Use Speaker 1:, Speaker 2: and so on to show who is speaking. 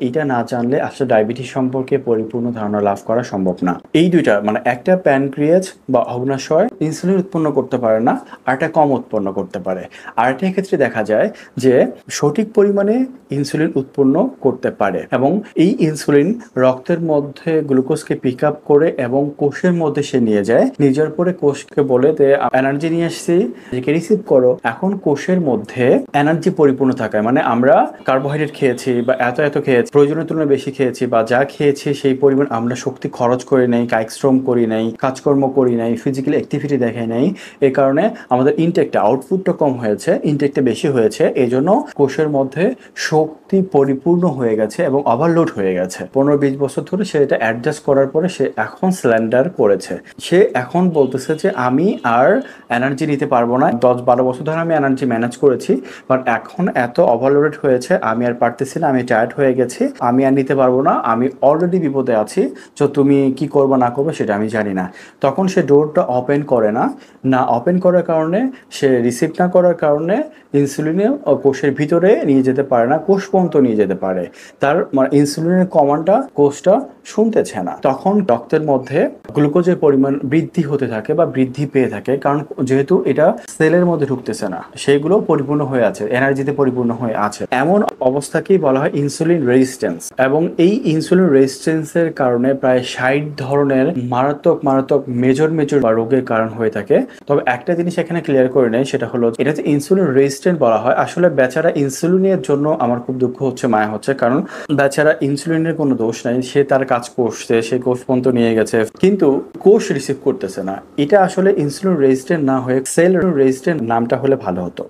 Speaker 1: এটা না জানলে আসলে ডায়াবেটিস সম্পর্কে পরিপূর্ণ ধারণা লাভ করা সম্ভব না। এই দুইটা মানে একটা প্যানক্রিয়াজ বা অগ্নাশয় ইনসুলিন উৎপন্ন করতে পারে না, আর একটা কম উৎপন্ন করতে পারে। আর একটা ক্ষেত্রে দেখা যায় যে সঠিক পরিমাণে ইনসুলিন উৎপন্ন করতে পারে এবং এই ইনসুলিন রক্তের মধ্যে গ্লুকোজকে পিক আপ করে এবং কোষের মধ্যে সে নিয়ে যায়, নিজের পরে কোষকে বলে যে এনার্জি নিয়ে আসছি, একে রিসিভ করো। এখন কোষের মধ্যে এনার্জি পরিপূর্ণ থাকায় মানে আমরা কার্বোহাইড্রেট খেয়েছি বা এত এত খেয়েছি, প্রয়োজনের তুলনায় বেশি খেয়েছি বা যা খেয়েছি সেই পরিমাণ আমরা শক্তি খরচ করে নেই, কায়িক শ্রম করি নাই, কাজকর্ম করি নাই, ফিজিক্যাল অ্যাক্টিভিটি দেখাই নাই। এই কারণে আমাদের ইনটেকটা আউটপুটটা কম হয়েছে, ইনটেকটা বেশি হয়েছে। এই জন্য কোষের মধ্যে শক্তি পরিপূর্ণ হয়ে গেছে এবং ওভারলোড হয়ে গেছে। 15-20 বছর ধরে সে এটা অ্যাডজাস্ট করার পরে সে এখন স্ল্যান্ডার করেছে। সে এখন বলতেছে যে আমি আর এনার্জি নিতে পারবো না, 10-12 বছর ধরে আমি এনার্জি ম্যানেজ করেছি, বাট এখন এত ওভারলোডেড হয়েছে, আমি আর পারতেছি না, আমি টায়ার্ড হয়ে গেছি, আমি আর নিতে পারবো না, আমি অলরেডি বিপদে আছি, তো তুমি কি করবে না করবে সেটা আমি জানি না। তখন সে ডোরটা ওপেন করে না, না ওপেন করার কারণে, সে রিসিভ না করার কারণে ইনসুলিনে কোষের ভিতরে নিয়ে যেতে পারে না, কোষ পর্যন্ত নিয়ে যেতে পারে, তার মানে ইনসুলিনের কমান্ডটা কোষটা শুনতেছে না। তখন রক্তের মধ্যে গ্লুকোজের পরিমাণ বৃদ্ধি হতে থাকে বা বৃদ্ধি পেয়ে থাকে, কারণ যেহেতু এটা সেলের মধ্যে ঢুকতেছে না, সেগুলো পরিপূর্ণ হয়ে আছে, এনার্জিতে পরিপূর্ণ হয়ে আছে। এমন অবস্থাকেই বলা হয় ইনসুলিন রেজিস্ট্যান্স। এবং এই ইনসুলিন রেজিস্ট্যান্সের কারণে প্রায় 60 ধরনের মারাত্মক মারাত্মক মেজর মেজর রোগের কারণ হয়ে থাকে। তবে একটা জিনিস এখানে ক্লিয়ার করে নেই, সেটা হলো এটা যে ইনসুলিন রেজিস্ট্যান্ট বলা হয়, আসলে বেচারা ইনসুলিনের জন্য আমার খুব দুঃখ হচ্ছে, মায়া হচ্ছে, কারণ বেচারা ইনসুলিনের কোনো দোষ নাই, সে তার কাজ করছে, সে কোষ পর্যন্ত নিয়ে গেছে, কিন্তু কোষ রিসিভ করতেছে না। এটা আসলে ইনসুলিন রেজিস্ট্যান্ট না হয়ে সেল রেজিস্ট্যান্ট নামটা হলে ভালো হতো।